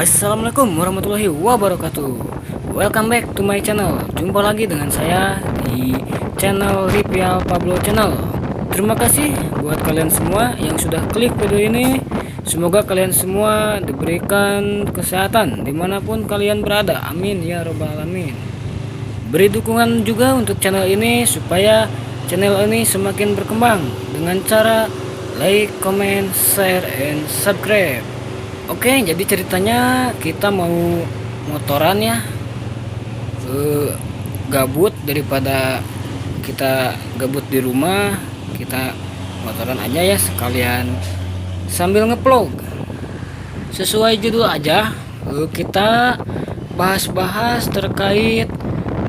Assalamualaikum warahmatullahi wabarakatuh. Welcome back to my channel. Jumpa lagi dengan saya di channel Ripial Pablo Channel. Terima kasih buat kalian semua yang sudah klik video ini. Semoga kalian semua diberikan kesehatan dimanapun kalian berada. Amin ya robbal alamin. Beri dukungan juga untuk channel ini supaya channel ini semakin berkembang dengan cara like, comment, share, and subscribe. Oke, jadi ceritanya kita mau motoran ya. Gabut, daripada kita gabut di rumah, kita motoran aja ya sekalian sambil ngevlog. Sesuai judul aja, kita bahas-bahas terkait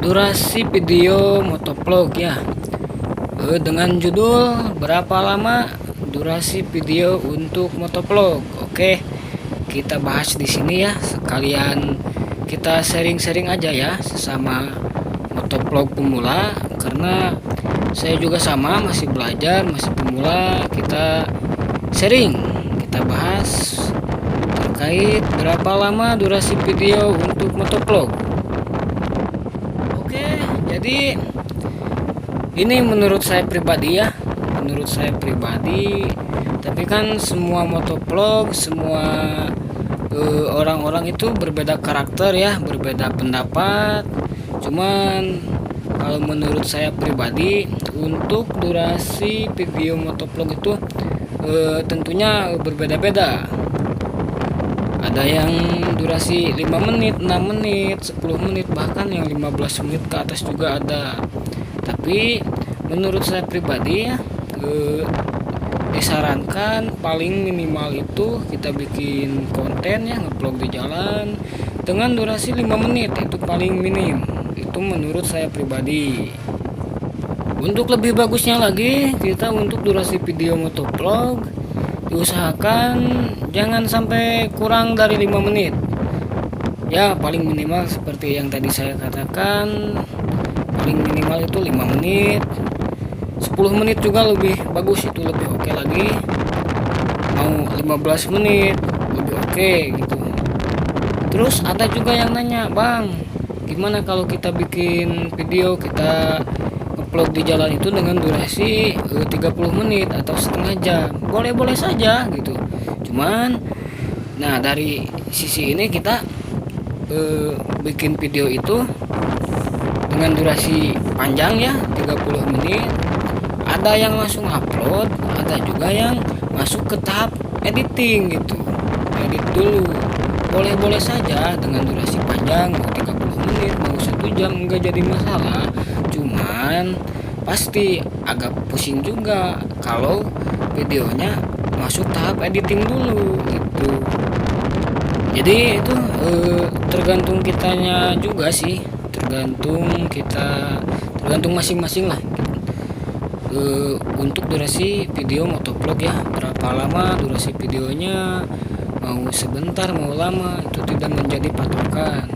durasi video motovlog ya. Dengan judul berapa lama durasi video untuk motovlog. Oke, kita bahas di sini ya, sekalian kita sharing-sharing aja ya sesama motovlog pemula, karena saya juga sama masih belajar, masih pemula. Kita sharing, kita bahas terkait berapa lama durasi video untuk motovlog. Oke, jadi ini menurut saya pribadi ya, menurut saya pribadi. Tapi kan semua motovlog, semua orang-orang itu berbeda karakter ya, berbeda pendapat. Cuman kalau menurut saya pribadi, untuk durasi video motovlog itu tentunya berbeda-beda. Ada yang durasi 5 menit, 6 menit, 10 menit, bahkan yang 15 menit ke atas juga ada. Tapi menurut saya pribadi ya, disarankan paling minimal itu kita bikin konten ya, ngevlog di jalan dengan durasi 5 menit, itu paling minim. Itu menurut saya pribadi. Untuk lebih bagusnya lagi, kita untuk durasi video motovlog diusahakan jangan sampai kurang dari 5 menit ya, paling minimal seperti yang tadi saya katakan, paling minimal itu 5 menit. 10 menit juga lebih bagus, itu lebih oke lagi. Mau 15 menit lebih oke gitu. Terus ada juga yang nanya, "Bang, gimana kalau kita bikin video, kita upload di jalan itu dengan durasi 30 menit atau setengah jam?" Boleh-boleh saja gitu. Cuman nah dari sisi ini kita bikin video itu dengan durasi panjang ya, 30 menit. Ada yang langsung upload, ada juga yang masuk ke tahap editing gitu, edit dulu. Boleh-boleh saja dengan durasi panjang, mau 30 menit, mau 1 jam, enggak jadi masalah. Cuman pasti agak pusing juga kalau videonya masuk tahap editing dulu gitu. Jadi itu tergantung kitanya juga sih, tergantung masing-masing lah. Untuk durasi video motovlog ya, berapa lama durasi videonya, mau sebentar mau lama, itu tidak menjadi patokan.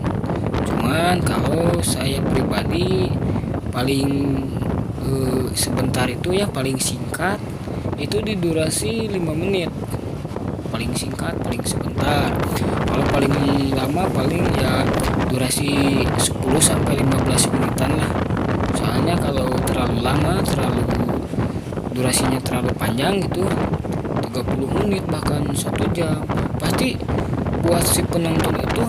Cuman kalau saya pribadi paling sebentar itu ya, paling singkat itu di durasi 5 menit, paling singkat paling sebentar. Kalau paling lama paling ya durasi 10 sampai 15 menitan lah. Soalnya kalau terlalu lama, durasinya terlalu panjang gitu, 30 menit bahkan 1 jam, pasti buat si penonton itu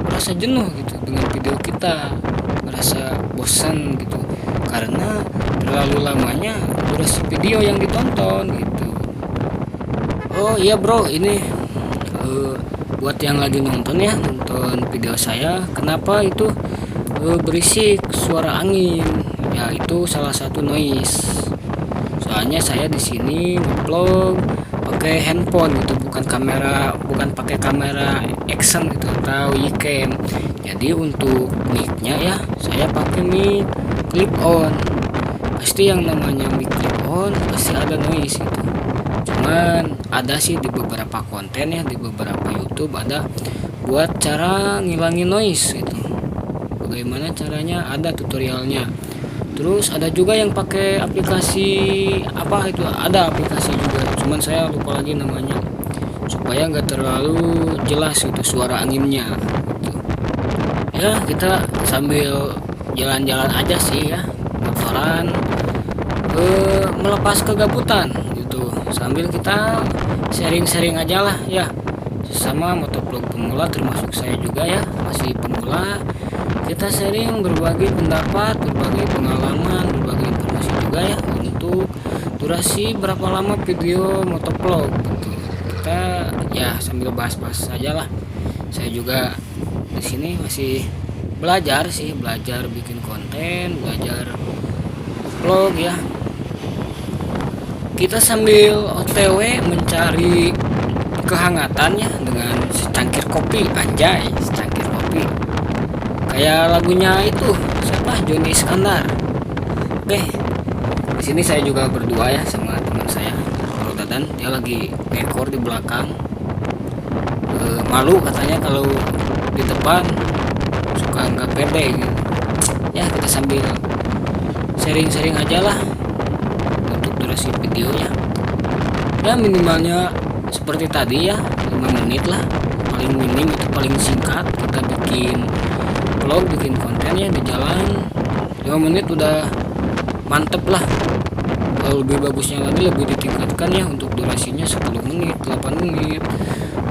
merasa jenuh gitu dengan video kita, merasa bosan gitu, karena terlalu lamanya durasi video yang ditonton gitu. Oh iya bro, ini buat yang lagi nonton ya, nonton video saya, kenapa itu berisik suara angin ya, itu salah satu noise. Soalnya saya di sini vlog pakai handphone gitu, bukan pakai kamera action gitu atau webcam. Jadi untuk mic-nya ya, saya pakai mic clip on. Pasti yang namanya mic clip on pasti ada noise gitu. Cuman ada sih di beberapa konten ya, di beberapa YouTube ada buat cara ngilangin noise gitu. Bagaimana caranya, ada tutorialnya. Terus ada juga yang pakai aplikasi apa itu, ada aplikasi juga, cuman saya lupa lagi namanya. supaya nggak terlalu jelas itu suara anginnya gitu. Ya kita sambil jalan-jalan aja sih ya, motoran melepas kegabutan gitu, sambil kita sharing-sharing aja lah ya, sesama motovlog pemula, termasuk saya juga ya masih pemula. Kita sharing, berbagi pendapat, berbagi pengalaman, berbagi informasi juga ya, untuk durasi berapa lama video motovlog gitu. Kita ya sambil bahas-bahas saja lah. Saya juga di sini masih belajar sih, belajar bikin konten, belajar vlog ya. Kita sambil OTW mencari kehangatannya dengan secangkir kopi, anjay, secangkir kopi. Kayak lagunya itu siapa? Joni Iskandar. Oke, di sini saya juga berdua ya sama teman saya, Bro Dadan. Dia lagi ngekor di belakang. Malu katanya kalau di depan, suka nggak pede gitu. Ya kita sambil sharing-sharing aja lah untuk durasi videonya. Ya minimalnya seperti tadi ya, 5 menit lah. Paling minim itu paling singkat. Kita bikin vlog, bikin kontennya di jalan 5 menit udah mantep lah. Kalau lebih bagusnya lagi, lebih ditingkatkan ya untuk durasinya 10 menit, 8 menit,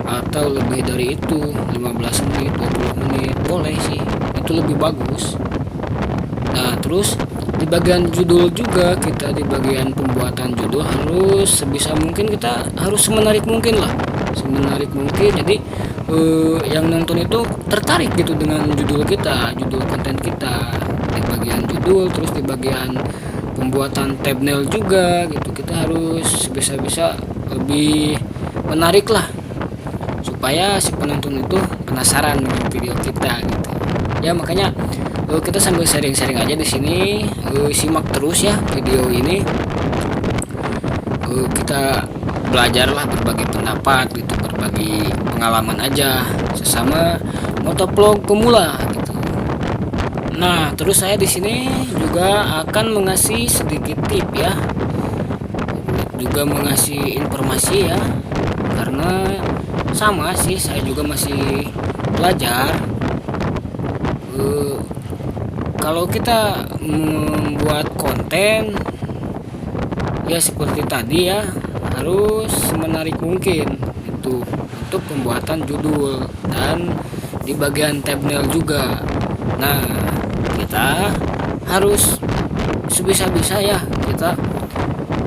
atau lebih dari itu, 15 menit, 20 menit, boleh sih, itu lebih bagus. Nah terus di bagian judul juga, kita di bagian pembuatan judul harus sebisa mungkin, kita harus semenarik mungkin lah, semenarik mungkin. Jadi yang nonton itu tertarik gitu dengan judul kita, judul konten kita, di bagian judul. Terus di bagian pembuatan thumbnail juga gitu, kita harus sebisa-bisa lebih menarik lah, supaya si penonton itu penasaran dengan video kita gitu. Ya makanya kita sambil sharing-sharing aja di sini. Simak terus ya video ini. Kita belajarlah, berbagi pendapat gitu, berbagi pengalaman aja sesama motovlog pemula gitu. Nah terus saya di sini juga akan mengasih sedikit tip ya, juga mengasih informasi ya, karena sama sih saya juga masih belajar. Kalau kita membuat konten ya seperti tadi ya, harus semenarik mungkin itu untuk pembuatan judul dan di bagian thumbnail juga. Nah kita harus sebisa-bisa ya, kita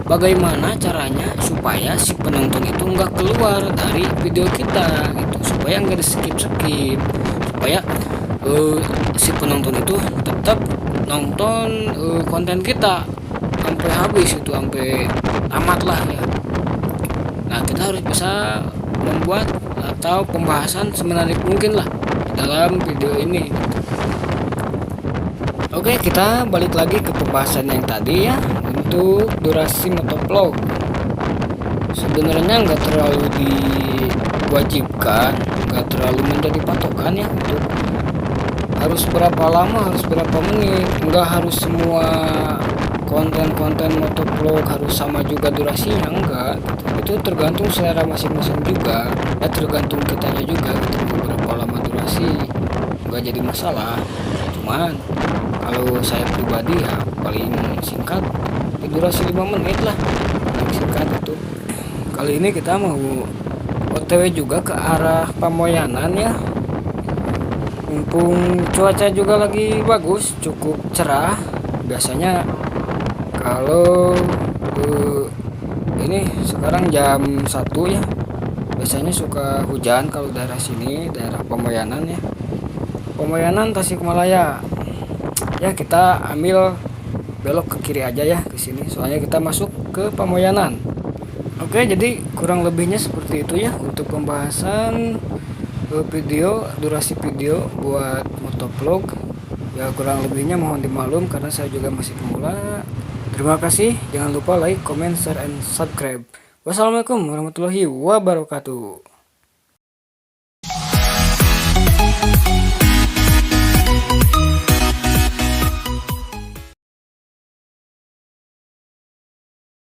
bagaimana caranya supaya si penonton itu nggak keluar dari video kita gitu, supaya nggak di skip, supaya si penonton itu tetap nonton konten kita sampai habis itu, sampai tamat lah ya. Nah kita harus bisa membuat atau pembahasan semenarik mungkin lah dalam video ini. Oke, kita balik lagi ke pembahasan yang tadi ya. Untuk durasi motovlog sebenarnya nggak terlalu diwajibkan, nggak terlalu menjadi patokan ya, untuk harus berapa lama, harus berapa menit. Nggak harus semua konten-konten motovlog harus sama juga durasinya, enggak gitu. Itu tergantung selera masing-masing juga ya, tergantung kitanya juga gitu, berapa lama durasi nggak jadi masalah. Cuman kalau saya pribadi ya paling singkat di durasi 5 menit lah, paling singkat itu. Kali ini kita mau OTW juga ke arah Pamoyanan ya, mumpung cuaca juga lagi bagus, cukup cerah. Biasanya kalau ini sekarang jam 1 ya, biasanya suka hujan kalau daerah sini, daerah Pamoyanan ya, Pamoyanan Tasikmalaya ya. Kita ambil belok ke kiri aja ya ke sini, soalnya kita masuk ke Pamoyanan. Oke, jadi kurang lebihnya seperti itu ya untuk pembahasan video, durasi video buat motovlog ya. Kurang lebihnya mohon dimaklum karena saya juga masih pemula. Terima kasih, jangan lupa like, comment, share, and subscribe. Wassalamualaikum warahmatullahi wabarakatuh.